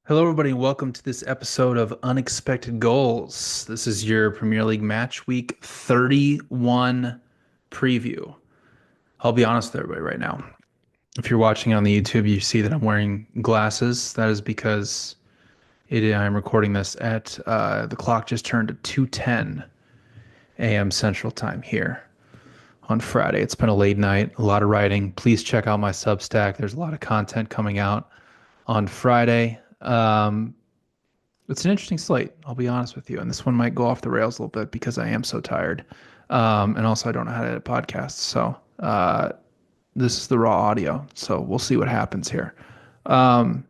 Hello, everybody, and welcome to this episode of Unexpected Goals. This is your Premier League Match Week 31 preview. I'll be honest with everybody right now. If you're watching on the YouTube, you see that I'm wearing glasses. That is because I'm recording this at the clock just turned to 2:10 a.m. Central Time here on Friday. It's been a late night, a lot of writing. Please check out my Substack. There's a lot of content coming out on Friday. It's an interesting slate, I'll be honest with you. And this one might go off the rails a little bit because I am so tired. And also, I don't know how to edit podcasts. So, this is the raw audio. So, we'll see what happens here. Um,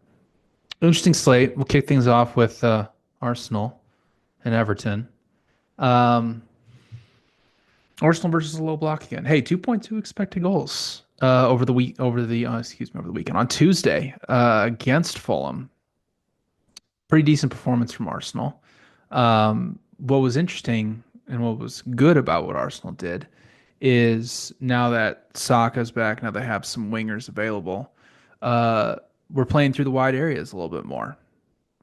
Interesting slate. We'll kick things off with Arsenal and Everton. Um, Arsenal versus a low block again. Hey, 2.2 expected goals over the week, over the weekend on Tuesday against Fulham. Pretty decent performance from Arsenal. What was interesting and what was good about what Arsenal did is now that Saka's back, now they have some wingers available, uh, we're playing through the wide areas a little bit more,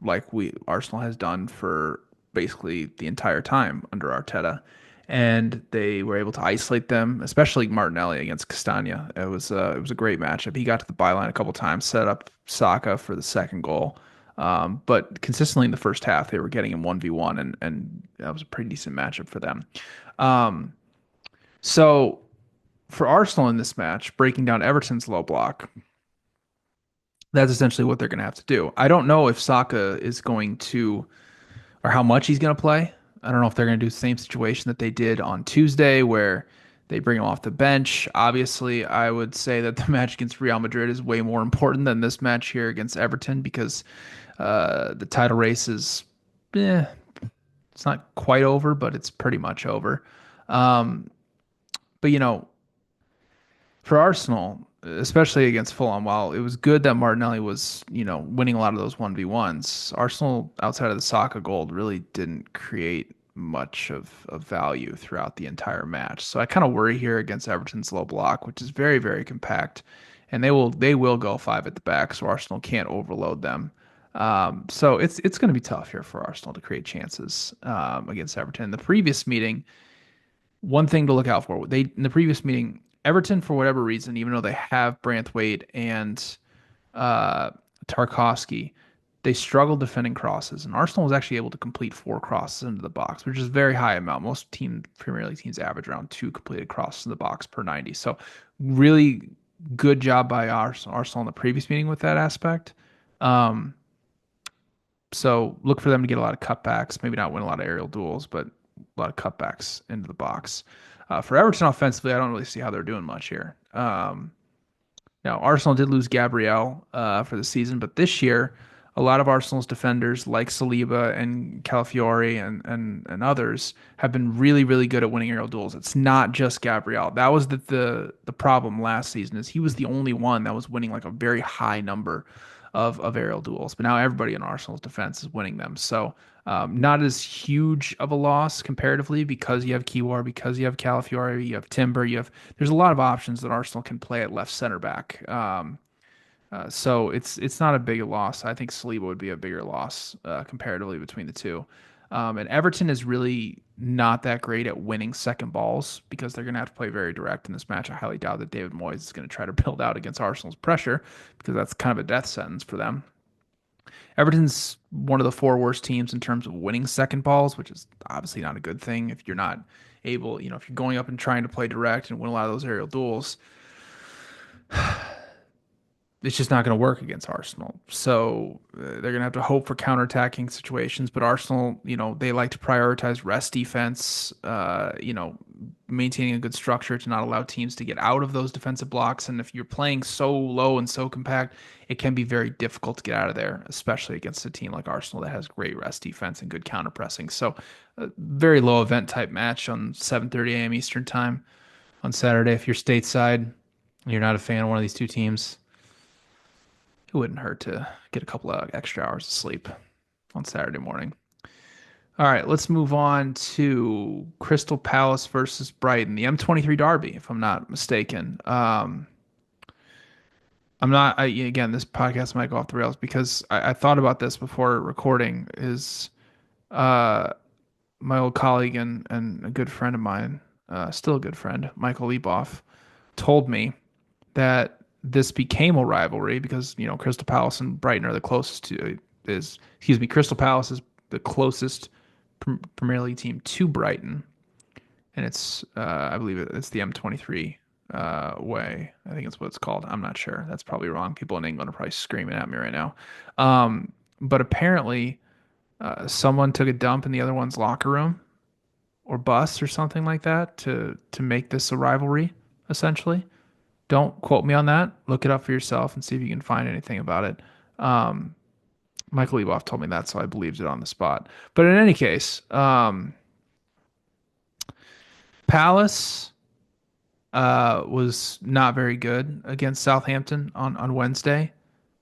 like we Arsenal has done for basically the entire time under Arteta. And they were able to isolate them, especially Martinelli against Castagna. It was a great matchup. He got to the byline a couple times, set up Saka for the second goal. But consistently in the first half, they were getting him 1v1, and that was a pretty decent matchup for them. Um, so for Arsenal in this match, breaking down Everton's low block, that's essentially what they're going to have to do. I don't know if Saka is going to, or how much he's going to play. I don't know if they're going to do the same situation that they did on Tuesday, where they bring him off the bench. Obviously, I would say that the match against Real Madrid is way more important than this match here against Everton because the title race is, eh, it's not quite over, but it's pretty much over. Um, but for Arsenal, especially against Fulham, while it was good that Martinelli was, winning a lot of those 1v1s, Arsenal outside of the Saka goal really didn't create much of value throughout the entire match. So I kind of worry here against Everton's low block, which is very, very compact. And they will go five at the back, so Arsenal can't overload them. So it's going to be tough here for Arsenal to create chances against Everton. In the previous meeting, one thing to look out for. They in the previous meeting, Everton, for whatever reason, even though they have Branthwaite and uh, Tarkowski, they struggled defending crosses, and Arsenal was actually able to complete four crosses into the box, which is a very high amount. Most Premier League teams average around two completed crosses in the box per 90. So, really good job by Arsenal in the previous meeting with that aspect. Um, so look for them to get a lot of cutbacks, maybe not win a lot of aerial duels, but a lot of cutbacks into the box. For Everton offensively, I don't really see how they're doing much here. Now, Arsenal did lose Gabriel for the season, but this year, a lot of Arsenal's defenders, like Saliba and Calafiori and others, have been really, really good at winning aerial duels. It's not just Gabriel. That was the problem last season, is he was the only one that was winning like a very high number of aerial duels. But now everybody in Arsenal's defense is winning them. So not as huge of a loss comparatively because you have Kiwar, because you have Calafiori, you have Timber, there's a lot of options that Arsenal can play at left center back. So it's not a big loss. I think Saliba would be a bigger loss comparatively between the two. And Everton is really not that great at winning second balls because they're going to have to play very direct in this match. I highly doubt that David Moyes is going to try to build out against Arsenal's pressure because that's kind of a death sentence for them. Everton's one of the four worst teams in terms of winning second balls, which is obviously not a good thing if you're not able, if you're going up and trying to play direct and win a lot of those aerial duels, it's just not going to work against Arsenal. So they're going to have to hope for counterattacking situations. But Arsenal, they like to prioritize rest defense, maintaining a good structure to not allow teams to get out of those defensive blocks. And if you're playing so low and so compact, it can be very difficult to get out of there, especially against a team like Arsenal that has great rest defense and good counter pressing. So a very low event type match on 7:30 a.m. Eastern time on Saturday. If you're stateside, and you're not a fan of one of these two teams, it wouldn't hurt to get a couple of extra hours of sleep on Saturday morning. All right, let's move on to Crystal Palace versus Brighton, the M23 Derby, if I'm not mistaken. I'm not. Again, this podcast might go off the rails because I thought about this before recording. Is uh, my old colleague and a good friend of mine, still a good friend, Michael Leboff, told me that this became a rivalry because Crystal Palace and Brighton are the closest to is excuse me, Crystal Palace is the closest Premier League team to Brighton, and it's I believe it's the M23 way. I think it's what it's called. I'm not sure. That's probably wrong. People in England are probably screaming at me right now. But apparently, someone took a dump in the other one's locker room or bus or something like that to make this a rivalry, essentially. Don't quote me on that. Look it up for yourself and see if you can find anything about it. Um, Michael Leboff told me that, so I believed it on the spot. But in any case, Palace was not very good against Southampton on Wednesday.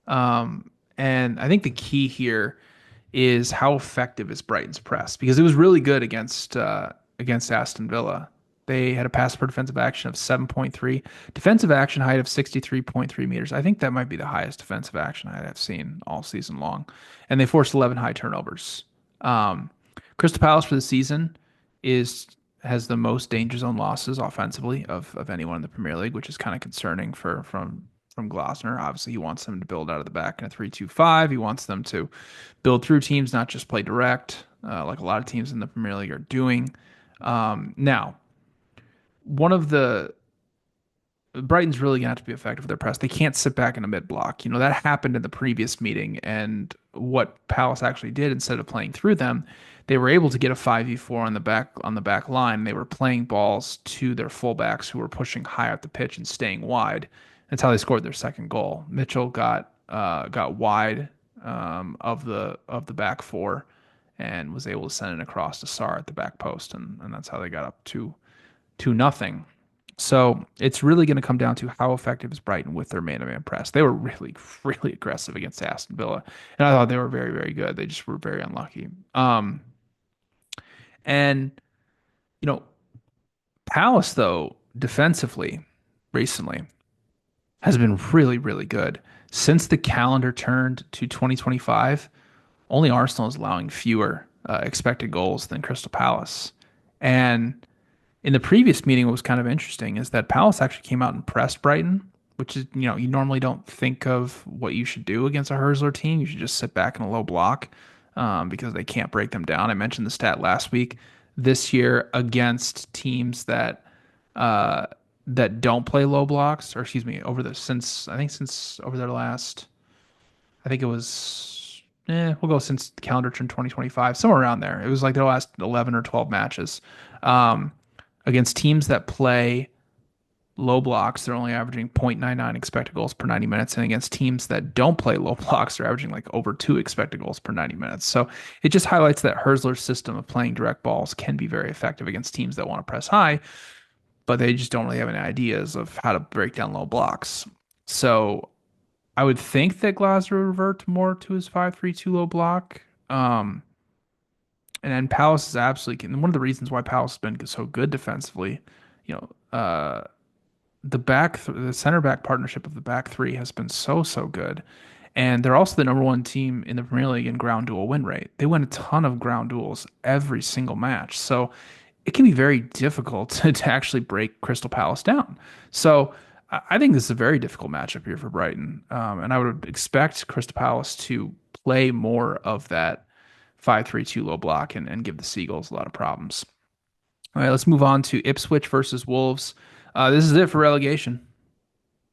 And I think the key here is how effective is Brighton's press because it was really good against Aston Villa. They had a pass per defensive action of 7.3, defensive action height of 63.3 meters. I think that might be the highest defensive action height I've seen all season long. And they forced 11 high turnovers. Um, Crystal Palace for the season is has the most danger zone losses offensively of anyone in the Premier League, which is kind of concerning from Glasner. Obviously, he wants them to build out of the back in a 3-2-5. He wants them to build through teams, not just play direct, like a lot of teams in the Premier League are doing. Now, one of the Brighton's really gonna have to be effective with their press. They can't sit back in a mid block. That happened in the previous meeting, and what Palace actually did instead of playing through them, they were able to get a 5v4 on the back line. They were playing balls to their fullbacks who were pushing high up the pitch and staying wide. That's how they scored their second goal. Mitchell got wide of the back four and was able to send it across to Sarr at the back post, and that's how they got up to nothing. So it's really going to come down to how effective is Brighton with their man-to-man press. They were really, really aggressive against Aston Villa, and I thought they were very, very good. They just were very unlucky. And you know, Palace though defensively recently has been really, really good since the calendar turned to 2025. Only Arsenal is allowing fewer expected goals than Crystal Palace, and in the previous meeting, what was kind of interesting is that Palace actually came out and pressed Brighton, which is, you normally don't think of what you should do against a Herzler team. You should just sit back in a low block because they can't break them down. I mentioned the stat last week. This year against teams that don't play low blocks, or excuse me, since over their last, I think it was, we'll go since the calendar turned 2025, somewhere around there. It was like their last 11 or 12 matches. Um, Against teams that play low blocks, they're only averaging 0.99 expected goals per 90 minutes. And against teams that don't play low blocks, they're averaging like over 2 expected goals per 90 minutes. So it just highlights that Herzler's system of playing direct balls can be very effective against teams that want to press high, but they just don't really have any ideas of how to break down low blocks. So I would think that Glasner would revert more to his 5-3-2 low block. And then Palace is absolutely one of the reasons why Palace has been so good defensively. You know, the center back partnership of the back three has been so good, and they're also the number one team in the Premier League in ground duel win rate. They win a ton of ground duels every single match, so it can be very difficult to actually break Crystal Palace down. So I think this is a very difficult matchup here for Brighton, and I would expect Crystal Palace to play more of that 5-3-2 low block and give the Seagulls a lot of problems. All right, let's move on to Ipswich versus Wolves. This is it for relegation.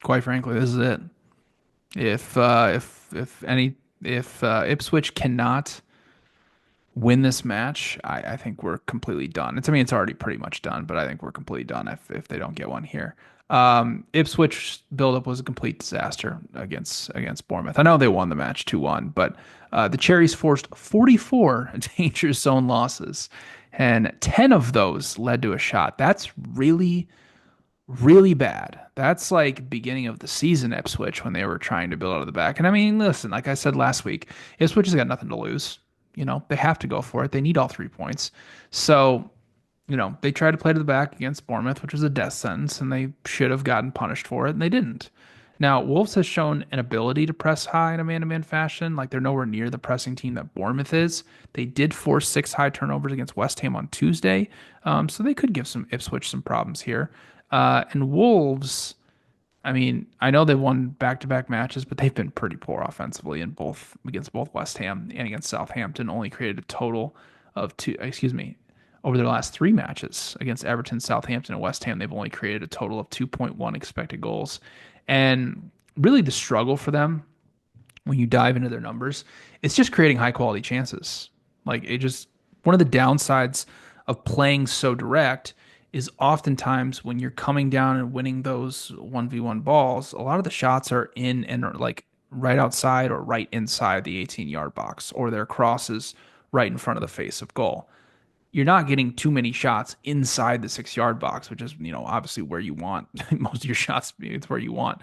Quite frankly, this is it. If Ipswich cannot win this match, I think we're completely done. It's already pretty much done, but I think we're completely done if they don't get one here. Ipswich buildup was a complete disaster against Bournemouth. I know they won the match 2-1, but the Cherries forced 44 danger zone losses, and 10 of those led to a shot. That's really, really bad. That's like beginning of the season Ipswich when they were trying to build out of the back. And I mean, listen, like I said last week, Ipswich has got nothing to lose. They have to go for it. They need all 3 points. So, they tried to play to the back against Bournemouth, which was a death sentence, and they should have gotten punished for it, and they didn't. Now, Wolves has shown an ability to press high in a man-to-man fashion. Like they're nowhere near the pressing team that Bournemouth is. They did force 6 high turnovers against West Ham on Tuesday, so they could give some Ipswich some problems here. And Wolves, I mean, I know they won back-to-back matches, but they've been pretty poor offensively in both against both West Ham and against Southampton. Only created a total of two. Excuse me. Over their last 3 matches against Everton, Southampton, and West Ham, they've only created a total of 2.1 expected goals. And really, the struggle for them when you dive into their numbers, it's just creating high quality chances. Like it just one of the downsides of playing so direct is oftentimes when you're coming down and winning those 1v1 balls, a lot of the shots are in and are like right outside or right inside the 18-yard box, or their crosses right in front of the face of goal. You're not getting too many shots inside the 6-yard box, which is, obviously where you want most of your shots to be. It's where you want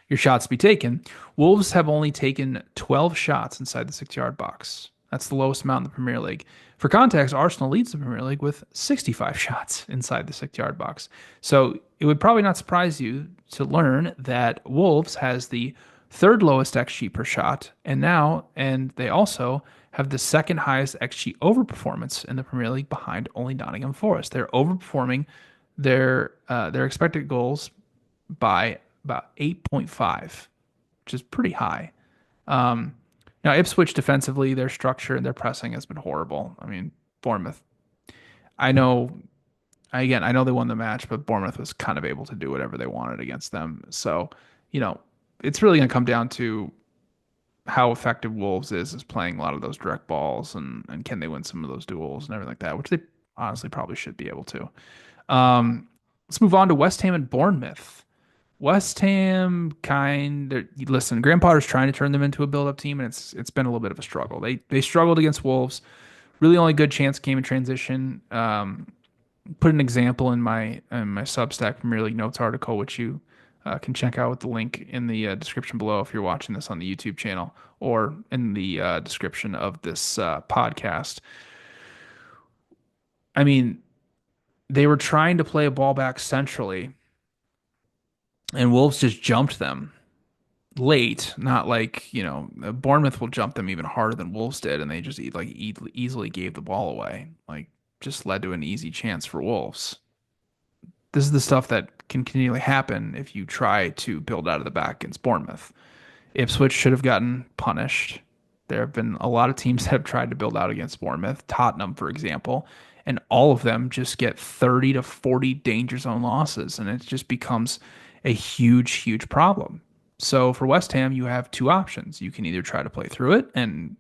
your shots to be taken. Wolves have only taken 12 shots inside the 6-yard box. That's the lowest amount in the Premier League. For context, Arsenal leads the Premier League with 65 shots inside the 6-yard box. So it would probably not surprise you to learn that Wolves has the third lowest XG per shot, and they also have the second highest XG overperformance in the Premier League behind only Nottingham Forest. They're overperforming their expected goals by about 8.5, which is pretty high. Um, Now, Ipswich defensively, their structure and their pressing has been horrible. I mean, Bournemouth, I know, again, I know they won the match, but Bournemouth was kind of able to do whatever they wanted against them. So, you know, it's really going to come down to how effective Wolves is playing a lot of those direct balls and can they win some of those duels and everything like that, which they honestly probably should be able to. Let's move on to West Ham and Bournemouth. West Ham listen, Graham Potter's trying to turn them into a build-up team, and it's been a little bit of a struggle. They struggled against Wolves. Really, only good chance came in transition. Put an example in my Substack Premier League Notes article, which you can check out with the link in the description below if you're watching this on the YouTube channel or in the description of this podcast. I mean, they were trying to play a ball back centrally, and Wolves just jumped them late. Not like, Bournemouth will jump them even harder than Wolves did, and they just easily gave the ball away. Like, just led to an easy chance for Wolves. This is the stuff that can continually happen if you try to build out of the back against Bournemouth. Ipswich should have gotten punished. There have been a lot of teams that have tried to build out against Bournemouth, Tottenham, for example, and all of them just get 30 to 40 danger zone losses, and it just becomes a huge, huge problem. So for West Ham, you have two options. You can either try to play through it and,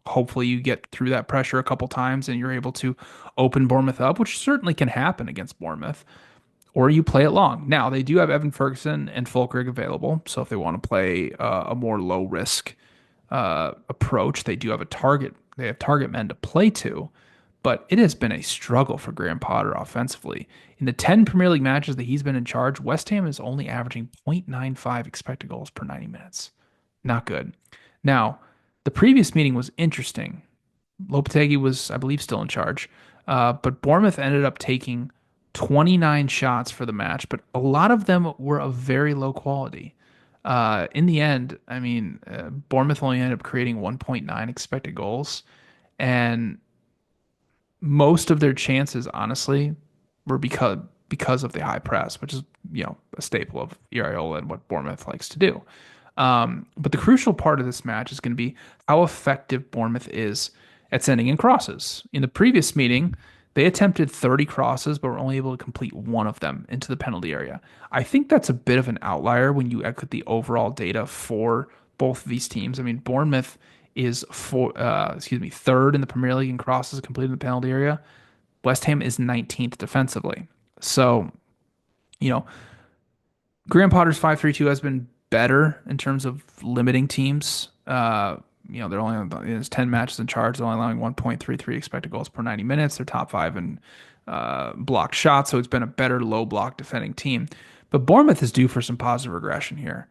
hopefully you get through that pressure a couple times and you're able to open Bournemouth up, which certainly can happen against Bournemouth, or you play it long. Now, they do have Evan Ferguson and Fulkrug available, so if they want to play a more low risk approach, they do have a target. They have target men to play to, but it has been a struggle for Graham Potter offensively. In the 10 Premier League matches that he's been in charge, West Ham is only averaging 0.95 expected goals per 90 minutes. Not good. Now, the previous meeting was interesting. Lopetegui was, I believe, still in charge, but Bournemouth ended up taking 29 shots for the match, but a lot of them were of very low quality. In the end, I mean, Bournemouth only ended up creating 1.9 expected goals, and most of their chances, honestly, were because of the high press, which is a staple of Iraola and what Bournemouth likes to do. But the crucial part of this match is going to be how effective Bournemouth is at sending in crosses. In the previous meeting, they attempted 30 crosses, but were only able to complete one of them into the penalty area. I think that's a bit of an outlier when you look at the overall data for both of these teams. I mean, Bournemouth is third in the Premier League in crosses completed in the penalty area. West Ham is 19th defensively. So, you know, Graham Potter's 5-3-2 has been better in terms of limiting teams. They're only in his 10 matches in charge, they're only allowing 1.33 expected goals per 90 minutes. They're top 5 in blocked shots, so it's been a better low block defending team. But Bournemouth is due for some positive regression here.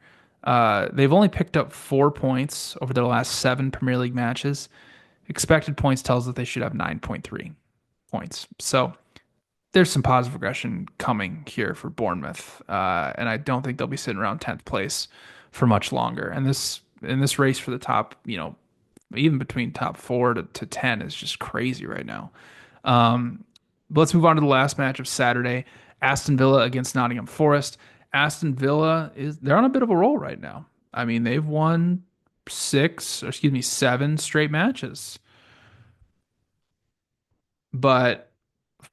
They've only picked up 4 points over their last 7 Premier League matches. Expected points tells that they should have 9.3 points. So there's some positive regression coming here for Bournemouth, and I don't think they'll be sitting around 10th place for much longer. And this in this race for the top, even between top four to 10 is just crazy right now. But let's move on to the last match of Saturday: Aston Villa against Nottingham Forest. Aston Villa they're on a bit of a roll right now. I mean, they've won six, or excuse me, seven straight matches, but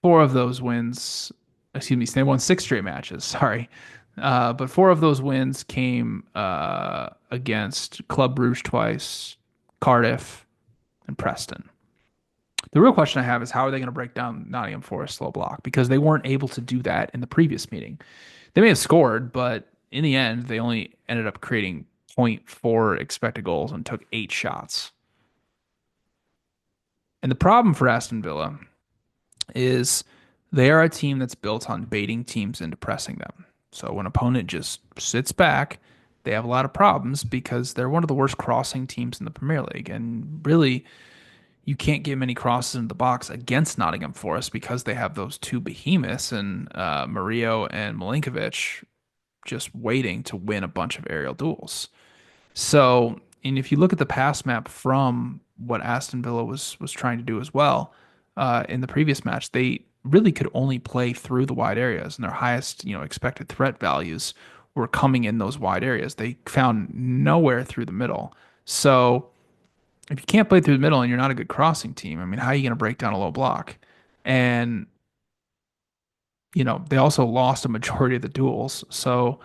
four of those wins, excuse me, they won six straight matches. Sorry. But four of those wins came against Club Brugge twice, Cardiff, and Preston. The real question I have is how are they going to break down Nottingham Forest low block? Because they weren't able to do that in the previous meeting. They may have scored, but in the end, they only ended up creating zero point 0.4 expected goals and took eight shots. And the problem for Aston Villa is they are a team that's built on baiting teams into pressing them. So when an opponent just sits back, they have a lot of problems because they're one of the worst crossing teams in the Premier League. And really, you can't get many crosses into the box against Nottingham Forest because they have those two behemoths and Mario and Milinkovic just waiting to win a bunch of aerial duels. So, and if you look at the pass map from what Aston Villa was trying to do as well, in the previous match, they really could only play through the wide areas, and their highest, expected threat values were coming in those wide areas. They found nowhere through the middle. So, if you can't play through the middle and you're not a good crossing team, I mean, how are you going to break down a low block? And, they also lost a majority of the duels. So,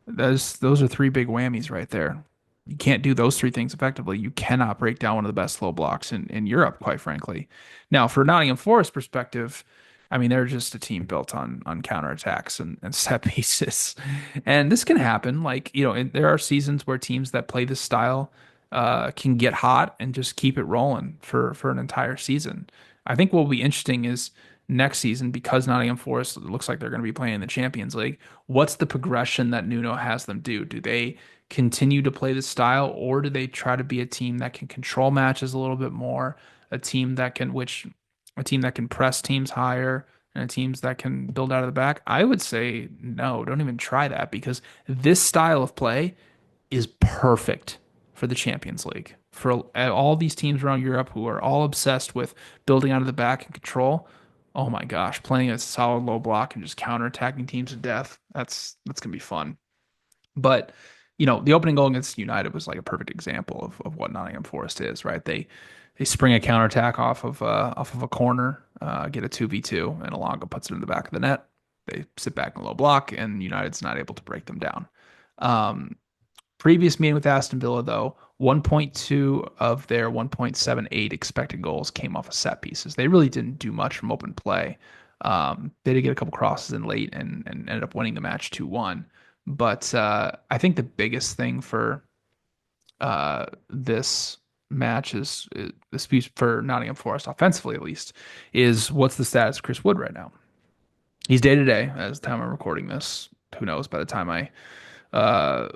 those are three big whammies right there. You can't do those three things effectively. You cannot break down one of the best low blocks in Europe, quite frankly. Now, for Nottingham Forest perspective, I mean, they're just a team built on counterattacks and set pieces. And this can happen. Like, there are seasons where teams that play this style can get hot and just keep it rolling for an entire season. I think what will be interesting is next season, because Nottingham Forest looks like they're going to be playing in the Champions League, what's the progression that Nuno has them do? Do they continue to play this style, or do they try to be a team that can control matches a little bit more, a team that can press teams higher, and teams that can build out of the back? I would say no, don't even try that because this style of play is perfect for the Champions League. For all these teams around Europe who are all obsessed with building out of the back and control, oh my gosh, playing a solid low block and just counterattacking teams to death, that's gonna be fun. But the opening goal against United was like a perfect example of what Nottingham Forest is, right? They spring a counterattack off of a corner, get a 2v2, and Alonga puts it in the back of the net. They sit back in low block, and United's not able to break them down. Previous meeting with Aston Villa, though, 1.2 of their 1.78 expected goals came off of set pieces. They really didn't do much from open play. They did get a couple crosses in late and ended up winning the match 2-1. But I think the biggest thing for this match is this piece for Nottingham Forest, offensively at least, is what's the status of Chris Wood right now? He's day to day as the time I'm recording this. Who knows? By the time I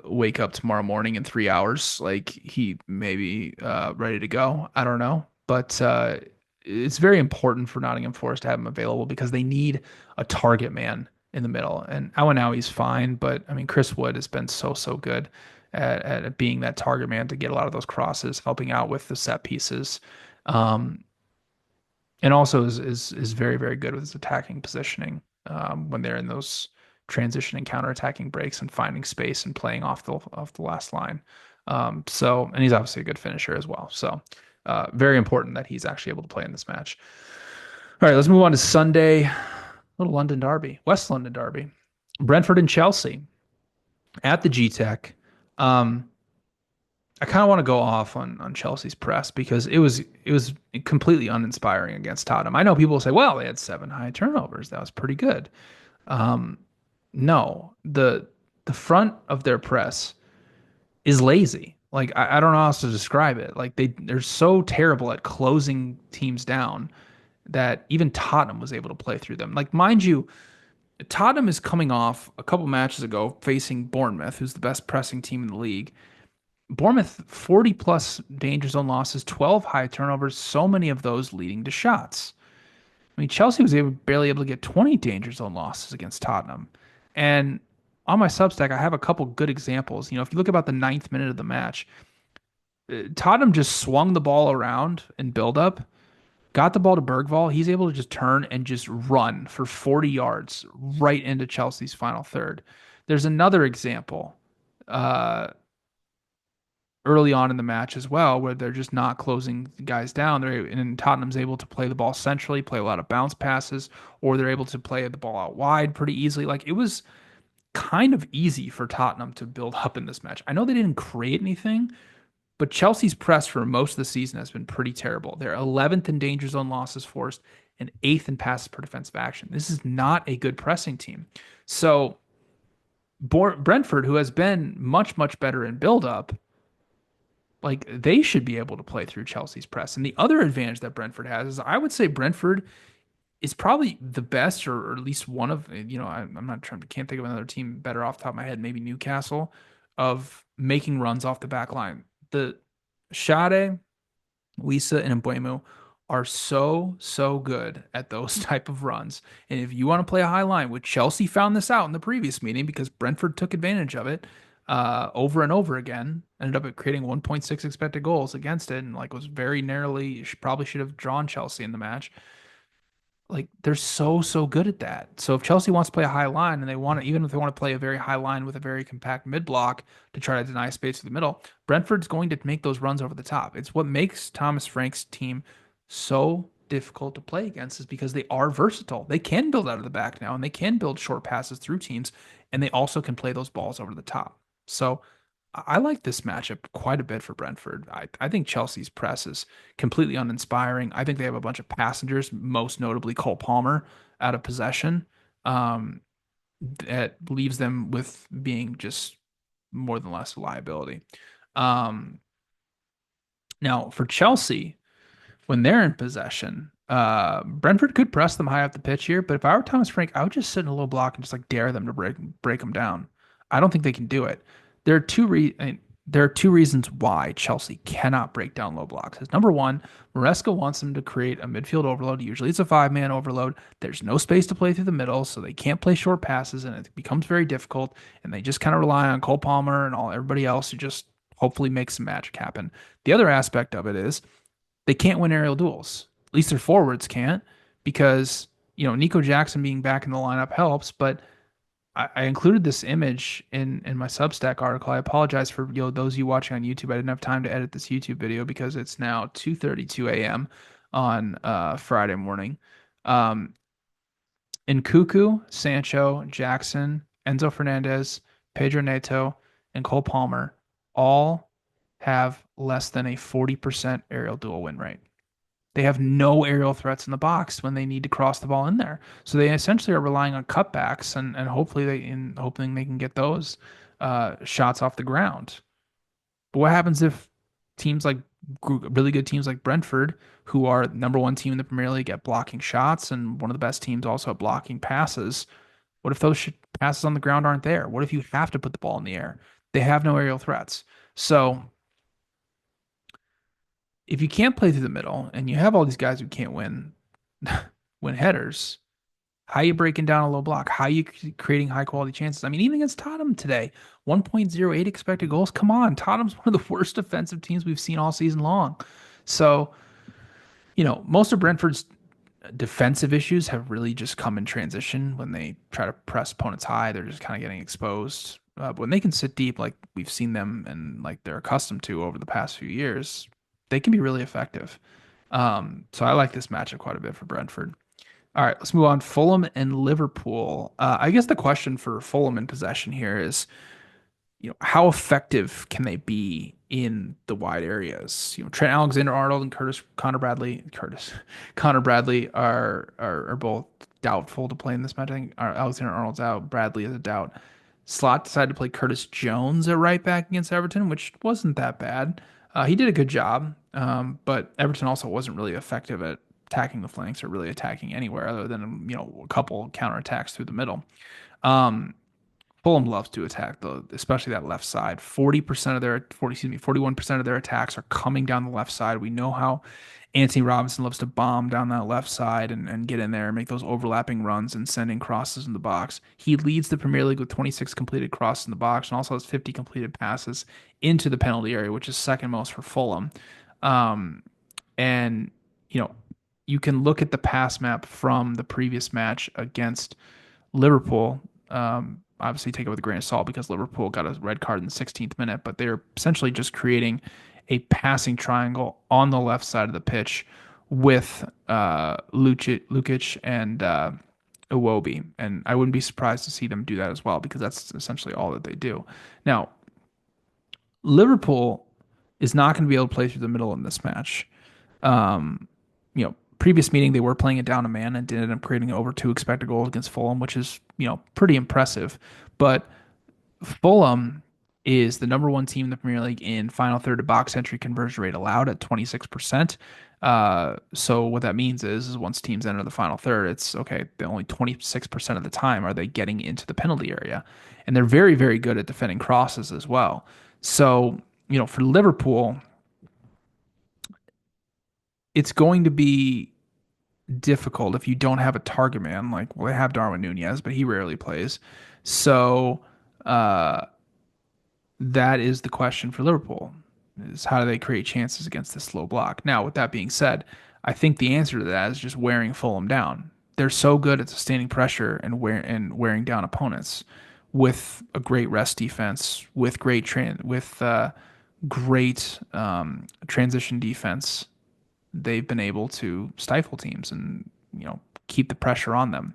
wake up tomorrow morning in 3 hours, like he may be ready to go. I don't know, but it's very important for Nottingham Forest to have him available because they need a target man in the middle. And now he's fine, but I mean, Chris Wood has been so good at being that target man to get a lot of those crosses, helping out with the set pieces. Um, and also is very, very good with his attacking positioning when they're in those transition and counter-attacking breaks and finding space and playing off the last line. And he's obviously a good finisher as well. So very important that he's actually able to play in this match. All right, let's move on to Sunday. Little London derby, West London derby, Brentford and Chelsea at the G-Tech. I kind of want to go off on Chelsea's press because it was completely uninspiring against Tottenham. I know people will say, well, they had 7 high turnovers. That was pretty good. Um, no, the front of their press is lazy. Like I don't know how else to describe it. Like they're so terrible at closing teams down that even Tottenham was able to play through them. Like mind you, Tottenham is coming off a couple matches ago facing Bournemouth, who's the best pressing team in the league. Bournemouth 40 plus danger zone losses, 12 high turnovers, so many of those leading to shots. I mean, Chelsea was barely able to get 20 danger zone losses against Tottenham. And on my Substack, I have a couple good examples. If you look about the ninth minute of the match, Tottenham just swung the ball around in build up, got the ball to Bergvall. He's able to just turn and just run for 40 yards right into Chelsea's final third. There's another example uh, early on in the match as well, where they're just not closing guys down. And Tottenham's able to play the ball centrally, play a lot of bounce passes, or they're able to play the ball out wide pretty easily. Like it was kind of easy for Tottenham to build up in this match. I know they didn't create anything, but Chelsea's press for most of the season has been pretty terrible. They're 11th in danger zone losses forced and 8th in passes per defensive action. This is not a good pressing team. So Brentford, who has been much, much better in build up, like they should be able to play through Chelsea's press. And the other advantage that Brentford has is I would say Brentford is probably the best, or at least one of, I'm not trying to, can't think of another team better off the top of my head, maybe Newcastle, of making runs off the back line. The Shade, Lisa, and Mbuemu are so good at those type of runs. And if you want to play a high line, which Chelsea found this out in the previous meeting because Brentford took advantage of it over and over again, ended up creating 1.6 expected goals against it, and like was very narrowly, probably should have drawn Chelsea in the match. Like they're so good at that. So if Chelsea wants to play a high line and they want to, even if they want to play a very high line with a very compact mid block to try to deny space to the middle, Brentford's going to make those runs over the top. It's what makes Thomas Frank's team so difficult to play against is because they are versatile. They can build out of the back now and they can build short passes through teams and they also can play those balls over the top. So I like this matchup quite a bit for Brentford. I think Chelsea's press is completely uninspiring. I think they have a bunch of passengers, most notably Cole Palmer, out of possession. Um, that leaves them with being just more than less a liability. Um, Now, for Chelsea, when they're in possession, Brentford could press them high up the pitch here, but if I were Thomas Frank, I would just sit in a low block and just like dare them to break them down. I don't think they can do it. There are there are two reasons why Chelsea cannot break down low blocks. Is number one, Maresca wants them to create a midfield overload. Usually it's a five-man overload. There's no space to play through the middle, so they can't play short passes, and it becomes very difficult. And they just kind of rely on Cole Palmer and everybody else to just hopefully make some magic happen. The other aspect of it is they can't win aerial duels. At least their forwards can't because, Nico Jackson being back in the lineup helps, but I included this image in my Substack article. I apologize for those of you watching on YouTube. I didn't have time to edit this YouTube video because it's now 2:32 a.m. on Friday morning. Um, Nkuku, Sancho, Jackson, Enzo Fernandez, Pedro Neto, and Cole Palmer all have less than a 40% aerial duel win rate. They have no aerial threats in the box when they need to cross the ball in there. So they essentially are relying on cutbacks and hopefully hoping they can get those shots off the ground. But what happens if teams like really good teams like Brentford, who are number one team in the Premier League at blocking shots and one of the best teams also at blocking passes? What if those passes on the ground aren't there? What if you have to put the ball in the air? They have no aerial threats. So if you can't play through the middle and you have all these guys who can't win headers, how are you breaking down a low block? How are you creating high quality chances? I mean, even against Tottenham today, 1.08 expected goals. Come on, Tottenham's one of the worst defensive teams we've seen all season long. So, most of Brentford's defensive issues have really just come in transition when they try to press opponents high. They're just kind of getting exposed. But when they can sit deep, like we've seen them and like they're accustomed to over the past few years, they can be really effective. So I like this matchup quite a bit for Brentford. All right, let's move on. Fulham and Liverpool. I guess the question for Fulham in possession here is, how effective can they be in the wide areas? Trent Alexander-Arnold and Connor Bradley are both doubtful to play in this match. I think Alexander-Arnold's out. Bradley is a doubt. Slot decided to play Curtis Jones at right back against Everton, which wasn't that bad. He did a good job, but Everton also wasn't really effective at attacking the flanks or really attacking anywhere other than a couple counterattacks through the middle. Um, Fulham loves to attack though, especially that left side. 40% of their 40, excuse me, 41% of their attacks are coming down the left side. We know how Anthony Robinson loves to bomb down that left side and get in there and make those overlapping runs and sending crosses in the box. He leads the Premier League with 26 completed crosses in the box and also has 50 completed passes into the penalty area, which is second most for Fulham. Um, and you know, you can look at the pass map from the previous match against Liverpool. Obviously, take it with a grain of salt because Liverpool got a red card in the 16th minute, but they're essentially just creating a passing triangle on the left side of the pitch with Lukic and Iwobi. And I wouldn't be surprised to see them do that as well because that's essentially all that they do. Now, Liverpool is not going to be able to play through the middle in this match. Um, Previous meeting they were playing it down a man and did end up creating over two expected goals against Fulham, which is pretty impressive. But Fulham is the number one team in the Premier League in final third to box entry conversion rate allowed at 26%. So what that means is once teams enter the final third, it's okay. The only 26% of the time are they getting into the penalty area, and they're very, very good at defending crosses as well. So for Liverpool, it's going to be difficult if you don't have a target man. Like, well, they have Darwin Nunez, but he rarely plays. So uh, that is the question for Liverpool: is how do they create chances against this slow block? Now, with that being said, I think the answer to that is just wearing Fulham down. They're so good at sustaining pressure and wearing down opponents with a great rest defense, with great transition defense. They've been able to stifle teams and keep the pressure on them.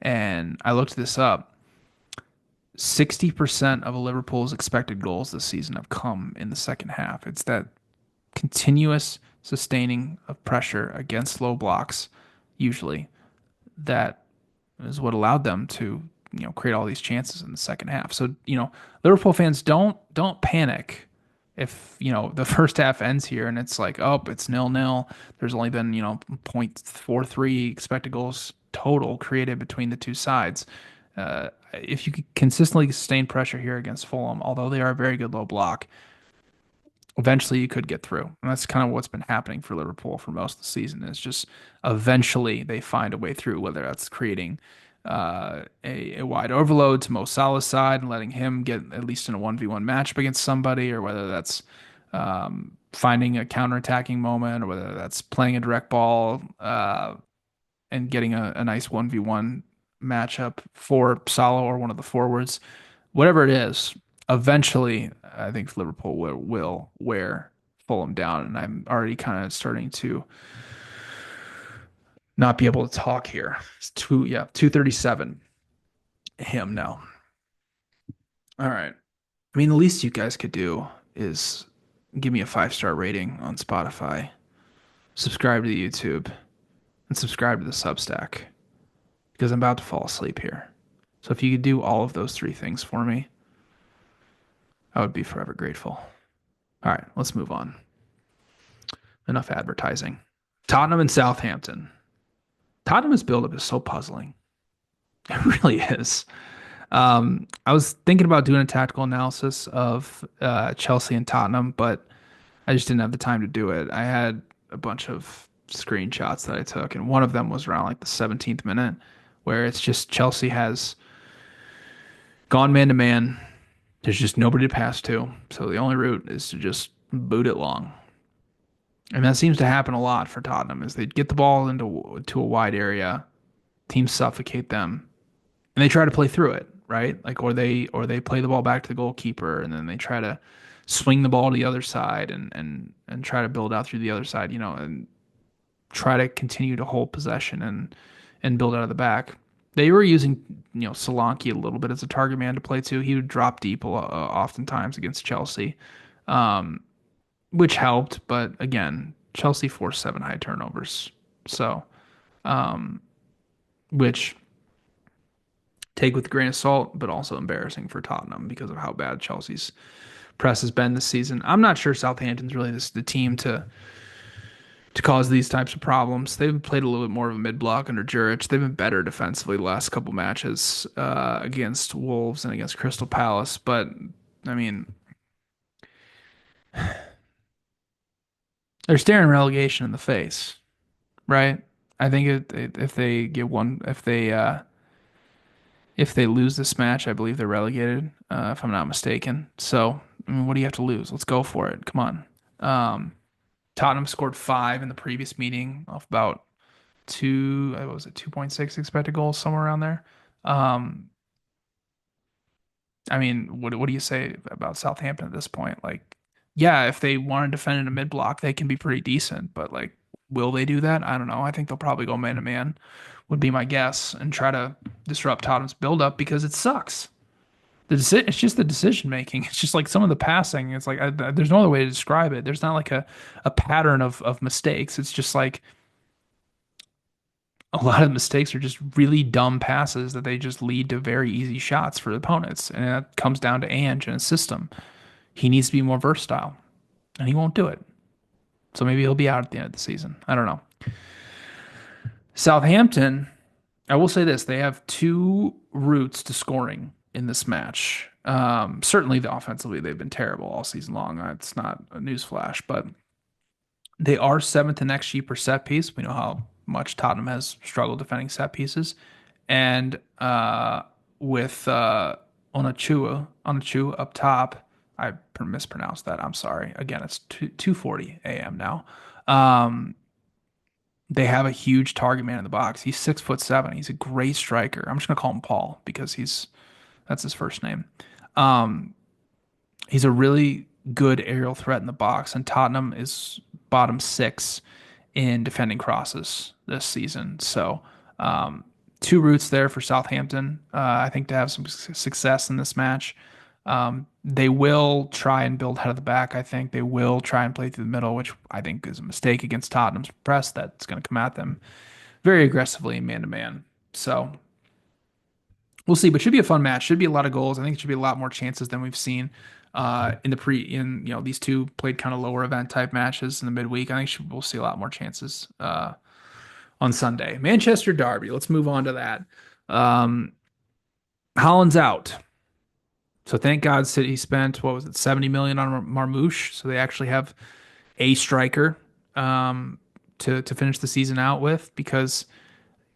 And I looked this up. 60% of Liverpool's expected goals this season have come in the second half. It's that continuous sustaining of pressure against low blocks, usually, that is what allowed them to create all these chances in the second half. So Liverpool fans, don't panic if the first half ends here and it's like, oh, it's 0-0. There's only been 0.43 expected goals total created between the two sides. If you consistently sustain pressure here against Fulham, although they are a very good low block, eventually you could get through. And that's kind of what's been happening for Liverpool for most of the season. Is just eventually they find a way through, whether that's creating a wide overload to Mo Salah's side and letting him get at least in a 1v1 matchup against somebody, or whether that's finding a counterattacking moment, or whether that's playing a direct ball and getting a nice 1v1 matchup for Salah or one of the forwards. Whatever it is, eventually I think Liverpool will wear Fulham down, and I'm already kind of starting to not be able to talk here. It's 237 him now. All right. I mean, the least you guys could do is give me a 5-star rating on Spotify, subscribe to the YouTube, and subscribe to the Substack because I'm about to fall asleep here. So if you could do all of those three things for me, I would be forever grateful. All right, let's move on. Enough advertising. Tottenham and Southampton. Tottenham's buildup is so puzzling. It really is. I was thinking about doing a tactical analysis of Chelsea and Tottenham, but I just didn't have the time to do it. I had a bunch of screenshots that I took, and one of them was around like the 17th minute, where it's just Chelsea has gone man to man. There's just nobody to pass to, so the only route is to just boot it long. And that seems to happen a lot for Tottenham, is they get the ball to a wide area, teams suffocate them, and they try to play through it, right? Like or they play the ball back to the goalkeeper, and then they try to swing the ball to the other side and try to build out through the other side, and try to continue to hold possession and build out of the back. They were using Solanke a little bit as a target man to play too. He would drop deep oftentimes against Chelsea, which helped. But again, Chelsea forced 7 high turnovers, so which take with a grain of salt, but also embarrassing for Tottenham because of how bad Chelsea's press has been this season. I'm not sure Southampton's really the team to to cause these types of problems. They've played a little bit more of a mid block under Juric. They've been better defensively the last couple matches against Wolves and against Crystal Palace. But I mean, they're staring relegation in the face, right? I think if they get one, if they lose this match, I believe they're relegated, if I'm not mistaken. So, I mean, what do you have to lose? Let's go for it. Come on. Um, Tottenham scored five in the previous meeting off about what was it, 2.6 expected goals, somewhere around there. Um, I mean, what do you say about Southampton at this point? Like, yeah, if they want to defend in a mid block, they can be pretty decent, but like, will they do that? I don't know. I think they'll probably go man to man, would be my guess, and try to disrupt Tottenham's build up because it sucks. It's just the decision making. It's just like some of the passing. It's like there's no other way to describe it. There's not like a pattern of mistakes. It's just like a lot of mistakes are just really dumb passes that they just lead to very easy shots for opponents. And that comes down to Ange and his system. He needs to be more versatile, and he won't do it. So maybe he'll be out at the end of the season. I don't know. Southampton, I will say this: they have two routes to scoring in this match. Certainly, the offensively they've been terrible all season long. That's not a newsflash, but they are seventh in XG per set piece. We know how much Tottenham has struggled defending set pieces, and with Onachu up top, I mispronounced that. I'm sorry. Again, it's 2:40 a.m. now. Um, they have a huge target man in the box. He's 6'7". He's a great striker. I'm just gonna call him Paul because that's his first name. Um, he's a really good aerial threat in the box, and Tottenham is bottom six in defending crosses this season. So, two routes there for Southampton, I think, to have some success in this match. They will try and build head of the back. I think they will try and play through the middle, which I think is a mistake against Tottenham's press that's going to come at them very aggressively man to man. So we'll see, but should be a fun match. Should be a lot of goals. I think it should be a lot more chances than we've seen in these two played kind of lower event type matches in the midweek. I think we'll see a lot more chances on Sunday. Manchester Derby. Let's move on to that. Um, Holland's out. So thank God City spent, what was it, 70 million on Marmouche. So they actually have a striker to finish the season out with, because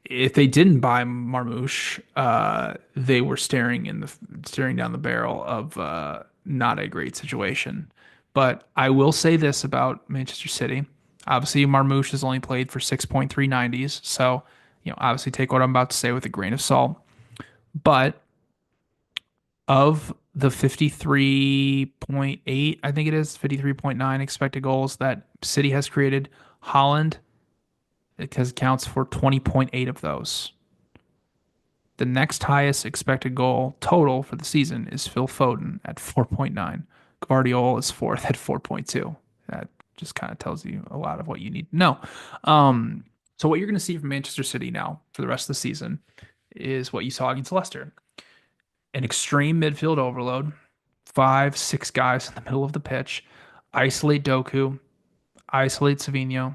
if they didn't buy Marmouche, they were staring down the barrel of not a great situation. But I will say this about Manchester City. Obviously, Marmouche has only played for 6.390s, so obviously take what I'm about to say with a grain of salt. But of the 53.8, I think it is 53.9 expected goals that City has created, Holland, it counts for 20.8 of those. The next highest expected goal total for the season is Phil Foden at 4.9. Guardiola is fourth at 4.2. That just kind of tells you a lot of what you need to know. So what you're going to see from Manchester City now for the rest of the season is what you saw against Leicester. An extreme midfield overload, 5, 6 guys in the middle of the pitch, isolate Doku, isolate Savinho,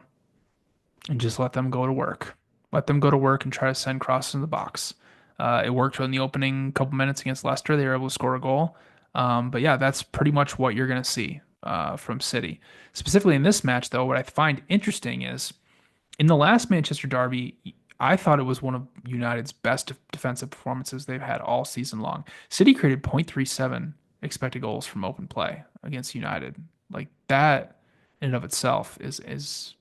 and just let them go to work. Let them go to work and try to send crosses in the box. It worked in the opening couple minutes against Leicester. They were able to score a goal. But yeah, that's pretty much what you're going to see from City. Specifically in this match, though, what I find interesting is in the last Manchester derby, I thought it was one of United's best defensive performances they've had all season long. City created 0.37 expected goals from open play against United. Like that in and of itself is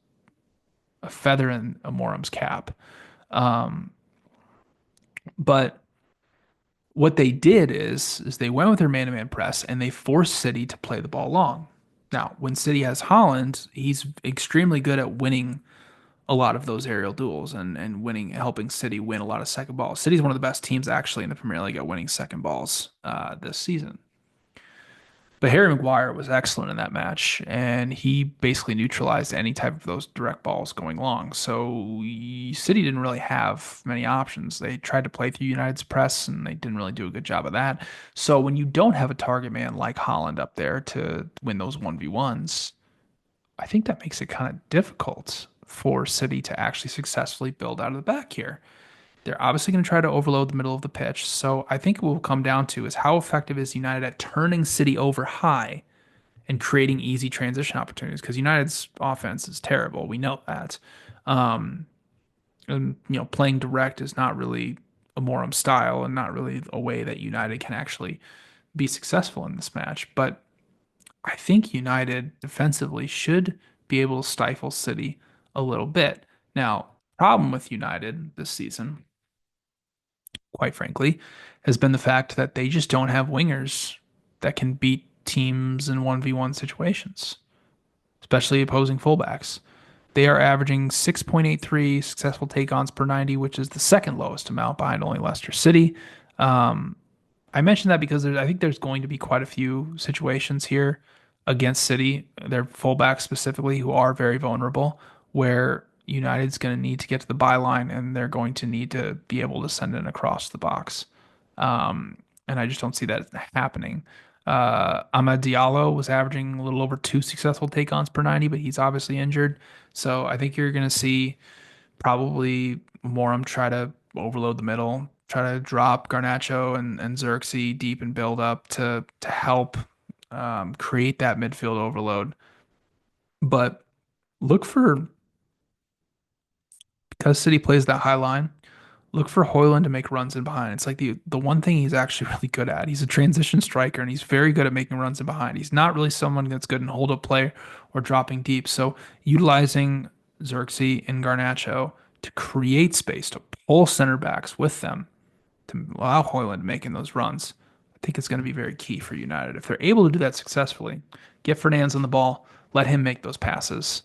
a feather in Amorum's cap. But what they did is they went with their man-to-man press and they forced City to play the ball long. Now, when City has Holland, he's extremely good at winning a lot of those aerial duels and winning, helping City win a lot of second balls. City's one of the best teams actually in the Premier League at winning second balls this season. But Harry Maguire was excellent in that match, and he basically neutralized any type of those direct balls going long. So City didn't really have many options. They tried to play through United's press, and they didn't really do a good job of that. So when you don't have a target man like Holland up there to win those 1v1s, I think that makes it kind of difficult for City to actually successfully build out of the back here. They're obviously going to try to overload the middle of the pitch. So I think what will come down to is how effective is United at turning City over high and creating easy transition opportunities, because United's offense is terrible. We know that. Um, and playing direct is not really a Morum style and not really a way that United can actually be successful in this match. But I think United defensively should be able to stifle City a little bit. Now, problem with United this season, quite frankly, has been the fact that they just don't have wingers that can beat teams in 1v1 situations, especially opposing fullbacks. They are averaging 6.83 successful take-ons per 90, which is the second lowest amount behind only Leicester City. Um, I mentioned that because I think there's going to be quite a few situations here against City, their fullbacks specifically, who are very vulnerable, where United's going to need to get to the byline and they're going to need to be able to send it across the box. And I just don't see that happening. Amad Diallo was averaging a little over two successful take-ons per 90, but he's obviously injured. So I think you're going to see probably Morum try to overload the middle, try to drop Garnacho and Xerxes deep and build up to help create that midfield overload. But look for, because City plays that high line, look for Hoyland to make runs in behind. It's like the one thing he's actually really good at. He's a transition striker and he's very good at making runs in behind. He's not really someone that's good in hold up play or dropping deep. So utilizing Xerxes and Garnacho to create space, to pull center backs with them, to allow Hoyland making those runs, I think it's going to be very key for United. If they're able to do that successfully, get Fernandes on the ball, let him make those passes.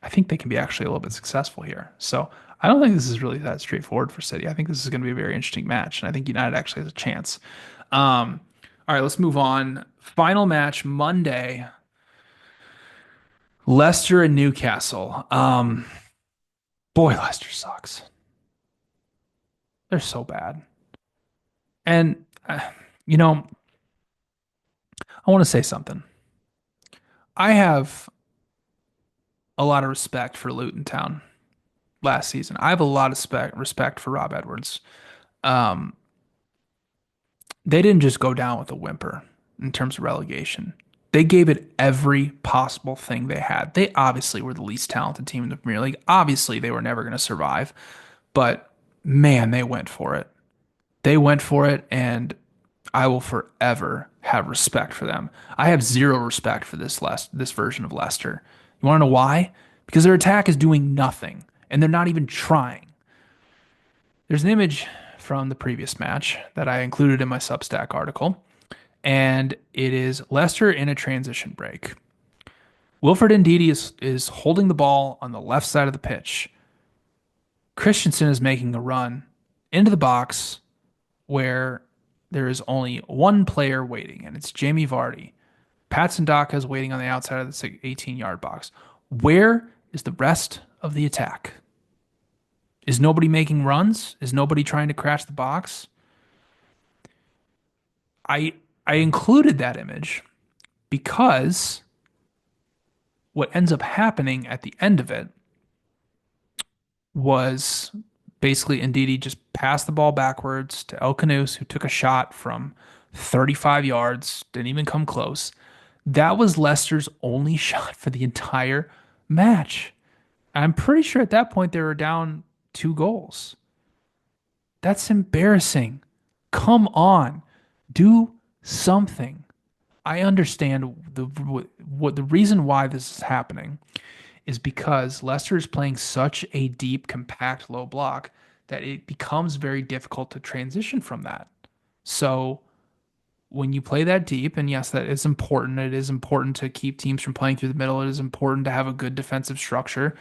I think they can be actually a little bit successful here. So I don't think this is really that straightforward for City. I think this is going to be a very interesting match, and I think United actually has a chance. All right, let's move on. Final match Monday, Leicester and Newcastle. Boy, Leicester sucks. They're so bad. And you know, I want to say something. I have a lot of respect for Luton Town last season. I have a lot of respect for Rob Edwards. Um, they didn't just go down with a whimper in terms of relegation. They gave it every possible thing they had. They obviously were the least talented team in the Premier League. Obviously, they were never going to survive, but man, they went for it. They went for it, and I will forever have respect for them. I have zero respect for this version of Leicester. You want to know why? Because their attack is doing nothing, and they're not even trying. There's an image from the previous match that I included in my Substack article, and it is Leicester in a transition break. Wilfred Ndidi is holding the ball on the left side of the pitch. Christensen is making a run into the box where there is only one player waiting, and it's Jamie Vardy. Patson Daka is waiting on the outside of the 18-yard box. Where is the rest of the attack? Is nobody making runs? Is nobody trying to crash the box? I I included that image because what ends up happening at the end of it was basically Ndidi just passed the ball backwards to El Canus, who took a shot from 35 yards, didn't even come close. That was Leicester's only shot for the entire match. I'm pretty sure at that point they were down 2 goals. That's embarrassing. Come on, do something. I understand what the reason why this is happening is because Leicester is playing such a deep, compact, low block that it becomes very difficult to transition from that. So when you play that deep, and yes, that is important. It is important to keep teams from playing through the middle. It is important to have a good defensive structure.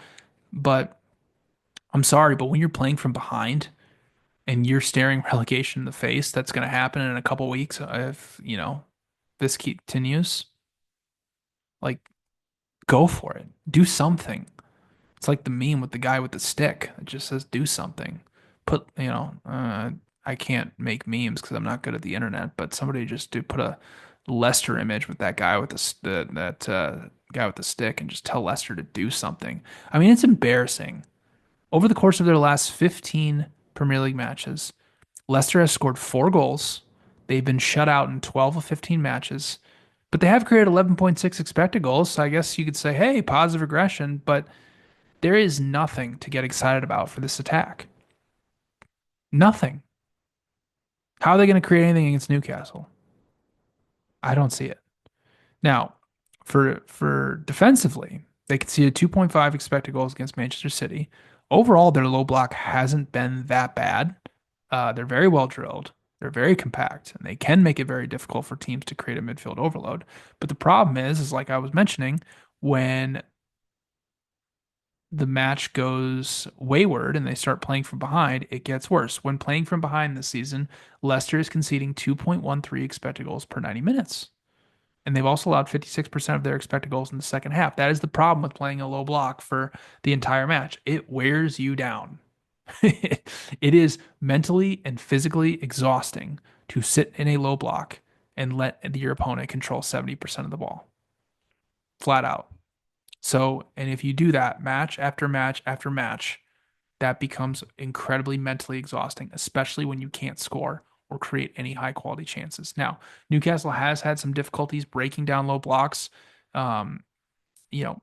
But I'm sorry, but when you're playing from behind and you're staring relegation in the face, that's going to happen in a couple weeks if, this continues. Like, go for it. Do something. It's like the meme with the guy with the stick. It just says do something. Put, I can't make memes because I'm not good at the internet, but somebody just do put a Leicester image with that guy with that guy with the stick and just tell Leicester to do something. I mean, it's embarrassing. Over the course of their last 15 Premier League matches, Leicester has scored 4 goals. They've been shut out in 12 of 15 matches, but they have created 11.6 expected goals. So I guess you could say, hey, positive regression, but there is nothing to get excited about for this attack. Nothing. How are they going to create anything against Newcastle? I don't see it. Now, for defensively, they conceded 2.5 expected goals against Manchester City. Overall, their low block hasn't been that bad. They're very well drilled. They're very compact, and they can make it very difficult for teams to create a midfield overload. But the problem is like I was mentioning, when the match goes wayward and they start playing from behind, it gets worse. When playing from behind this season, Leicester is conceding 2.13 expected goals per 90 minutes. And they've also allowed 56% of their expected goals in the second half. That is the problem with playing a low block for the entire match. It wears you down. It is mentally and physically exhausting to sit in a low block and let your opponent control 70% of the ball, flat out. So, and if you do that match after match after match, that becomes incredibly mentally exhausting, especially when you can't score or create any high quality chances. Now, Newcastle has had some difficulties breaking down low blocks. Um, you know,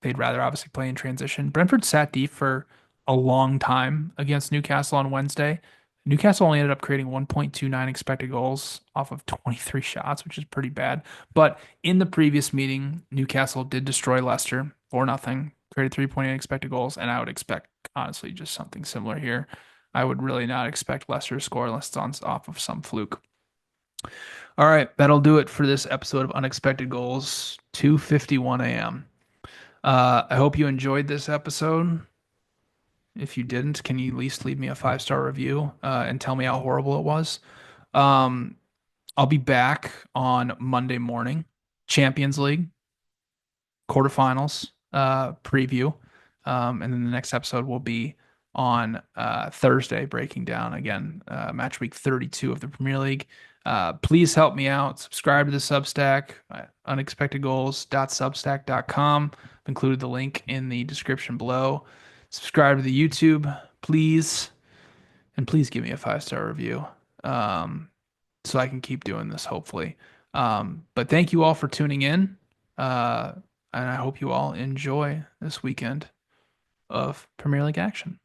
they'd rather obviously play in transition. Brentford sat deep for a long time against Newcastle on Wednesday. Newcastle only ended up creating 1.29 expected goals off of 23 shots, which is pretty bad. But in the previous meeting, Newcastle did destroy Leicester 4-0, created 3.8 expected goals, and I would expect honestly just something similar here. I would really not expect Leicester to score unless it's on off of some fluke. All right, that'll do it for this episode of Unexpected Goals, 2:51 a.m. I hope you enjoyed this episode. If you didn't, can you at least leave me a 5-star review and tell me how horrible it was? Um, I'll be back on Monday morning, Champions League quarterfinals preview, and then the next episode will be on Thursday, breaking down again match week 32 of the Premier League. Please help me out. Subscribe to the Substack, unexpectedgoals.substack.com. I've included the link in the description below. Subscribe to the YouTube, please, and please give me a 5-star review so I can keep doing this, hopefully. But thank you all for tuning in, and I hope you all enjoy this weekend of Premier League action.